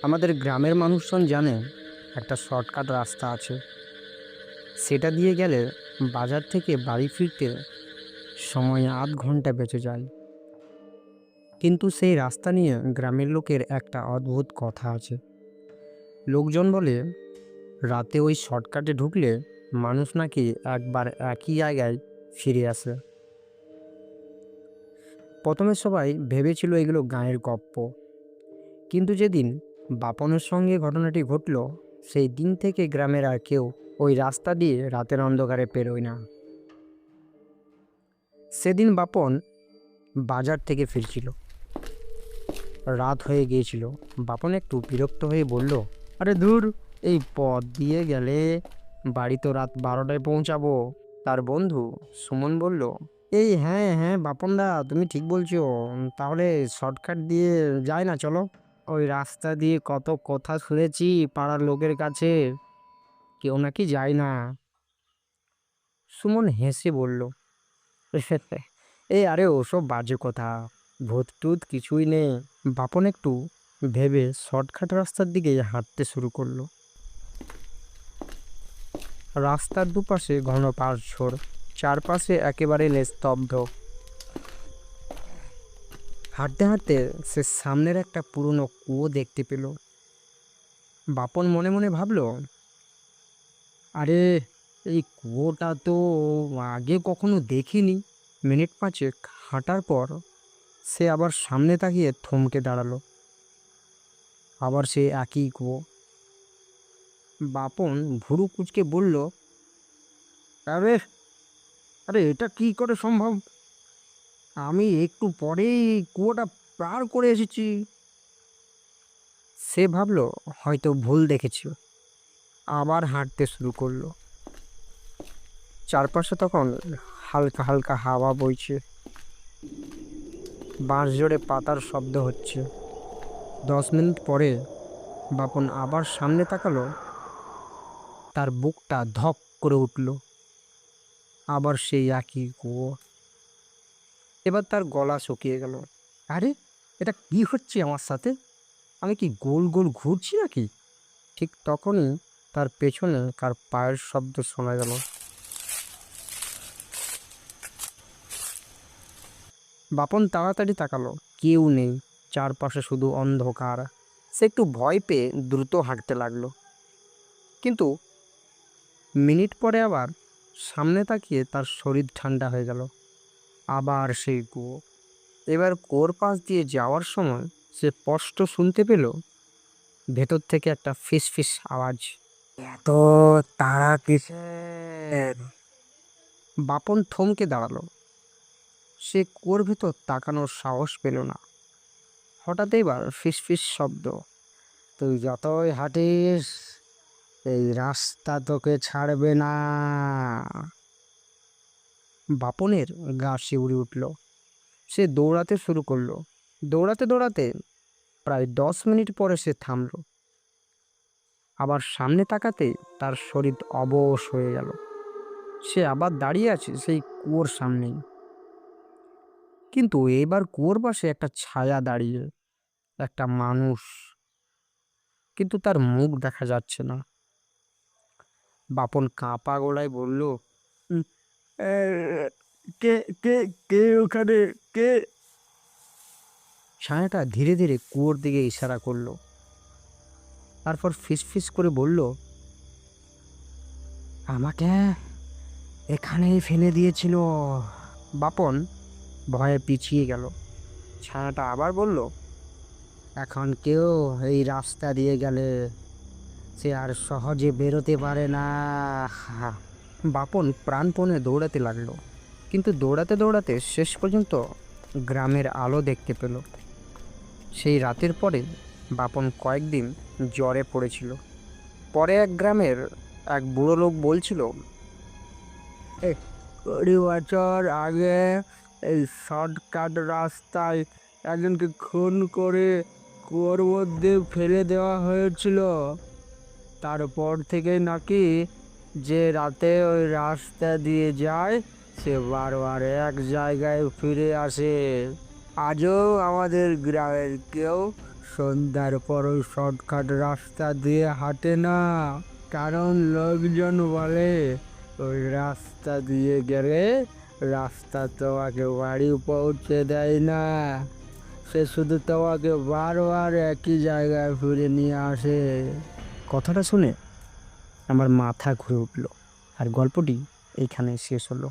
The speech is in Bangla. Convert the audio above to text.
আমাদের গ্রামের মানুষজন জানে একটা শর্টকাট রাস্তা আছে, সেটা দিয়ে গেলে বাজার থেকে বাড়ি ফিরতে সময় আধ ঘন্টা বেঁচে যায়। কিন্তু সেই রাস্তা নিয়ে গ্রামের লোকের একটা অদ্ভুত কথা আছে। লোকজন বলে রাতে ওই শর্টকাটে ঢুকলে মানুষ নাকি একবার একই জায়গায় ফিরে আসে। প্রথমে সবাই ভেবেছিল এগুলো গাঁয়ের গপ্প, কিন্তু যেদিন বাপনের সঙ্গে ঘটনাটি ঘটল, সেই দিন থেকে গ্রামের আর কেউ ওই রাস্তা দিয়ে রাতের অন্ধকারে পেরোয় না। সেদিন বাপন বাজার থেকে ফিরছিল, রাত হয়ে গিয়েছিল। বাপন একটু বিরক্ত হয়ে বলল, আরে ধুর, এই পথ দিয়ে গেলে বাড়ি তো রাত 12টায় পৌঁছাবো। তার বন্ধু সুমন বলল, এই হ্যাঁ হ্যাঁ বাপনদা, তুমি ঠিক বলছো, তাহলে শর্টকাট দিয়ে যাই না, চলো। ওই রাস্তা দিয়ে কত কথা শুনেছি পাড়ার লোকের কাছে, কেউ নাকি যায় না। সুমন হেসে বলল, এই আরে ওসব বাজে কথা, ভূত টুত কিছুই নেই। বাপন একটু ভেবে শর্টকাট রাস্তার দিকে হাঁটতে শুরু করলো। রাস্তার দুপাশে ঘন পাড়ঝড়, চারপাশে একেবারে নিস্তব্ধ। হাঁটতে হাঁটতে সে সামনের একটা পুরনো কুয়ো দেখতে পেল। বাপন মনে মনে ভাবলো, আরে এই কুয়োটা তো আগে কখনো দেখিনি। মিনিট পাঁচেক হাঁটার পর সে আবার সামনে তাকিয়ে থমকে দাঁড়ালো। আবার সে একই কুয়ো। বাপন ভুরু কুঁচকে বলল, আরে আরে এটা কি করে সম্ভব? আমি একটু পরেই কুয়োটা পার করে এসেছি। সে ভাবলো হয়তো ভুল দেখেছিল, আবার হাঁটতে শুরু করলো। চারপাশে তখন হালকা হালকা হাওয়া বইছে, বাঁশ জোড়ে পাতার শব্দ হচ্ছে। 10 মিনিট পরে বাপন আবার সামনে তাকালো। তার বুকটা ধক করে উঠল। আবার সেই একই কুয়ো। এবার তার গলা শুকিয়ে গেল। আরে এটা কি হচ্ছে আমার সাথে? আমি কি গোল গোল ঘুরছি নাকি? ঠিক তখনই তার পেছনে কার পায়ের শব্দ শোনা গেল। বাপন তাড়াতাড়ি তাকালো, কেউ নেই, চারপাশে শুধু অন্ধকার। সে একটু ভয় পেয়ে দ্রুত হাঁটতে লাগলো। কিন্তু মিনিট পরে আবার সামনে তাকিয়ে তার শরীর ঠান্ডা হয়ে গেল। আবার সেই কুয়ো। এবার কুয়োর পাশ দিয়ে যাওয়ার সময় সে স্পষ্ট শুনতে পেল ভেতর থেকে একটা ফিস ফিস আওয়াজ। এত তাড়া কিসের? বাপন থমকে দাঁড়ালো। সে কুয়োর ভেতর তাকানোর সাহস পেল না। হঠাৎ এবার ফিস ফিস শব্দ। তুই যতই হাঁটিস, এই রাস্তা তোকে ছাড়বে না। বাপনের গা শিউরে উঠল। সে দৌড়াতে শুরু করলো। দৌড়াতে দৌড়াতে প্রায় 10 মিনিট পরে সে থামলো। আবার সামনে তাকাতে তার শরীর অবশ হয়ে গেল। সে আবার দাঁড়িয়ে আছে সেই কুয়োর সামনেই। কিন্তু এবার কুয়োর পাশে একটা ছায়া দাঁড়িয়ে, একটা মানুষ, কিন্তু তার মুখ দেখা যাচ্ছে না। বাপন কাঁপা গলায় বলল, "উম, এ, কে কে কে ওখানে, কে?" ছায়াটা ধীরে ধীরে কুয়োর দিকে ইশারা করলো। তারপর ফিসফিস করে বলল, আমাকে এখানেই ফেলে দিয়েছিল। বাপন ভয়ে পিছিয়ে গেল। ছায়াটা আবার বলল, এখন কেউ এই রাস্তা দিয়ে গেলে সে আর সহজে বেরোতে পারে না। বাপন প্রাণপণে দৌড়াতে লাগলো, কিন্তু দৌড়াতে দৌড়াতে শেষ পর্যন্ত গ্রামের আলো দেখতে পেল। সেই রাতের পরে বাপন কয়েকদিন জ্বরে পড়েছিল। পরে এক গ্রামের এক বুড়ো লোক বলছিল, 20 বছর আগে এই শর্টকাট রাস্তায় একজনকে খুন করে কুয়োর মধ্যে ফেলে দেওয়া হয়েছিল। তারপর থেকে নাকি যে রাতে ওই রাস্তা দিয়ে যায় সে বারবার এক জায়গায় ফিরে আসে। আজও আমাদের গ্রামের কেউ সন্ধ্যার পর ওই শর্টকাট রাস্তা দিয়ে হাঁটে না, কারণ লোকজন বলে ওই রাস্তা দিয়ে গেলে রাস্তা তোমাকে বাড়ি পৌঁছে দেয় না, সে শুধু তোমাকে বারবার একই জায়গায় ফিরে নিয়ে আসে। কথাটা শুনে আমার মাথা ঘুরে উঠল, আর গল্পটি এইখানে শেষ হলো।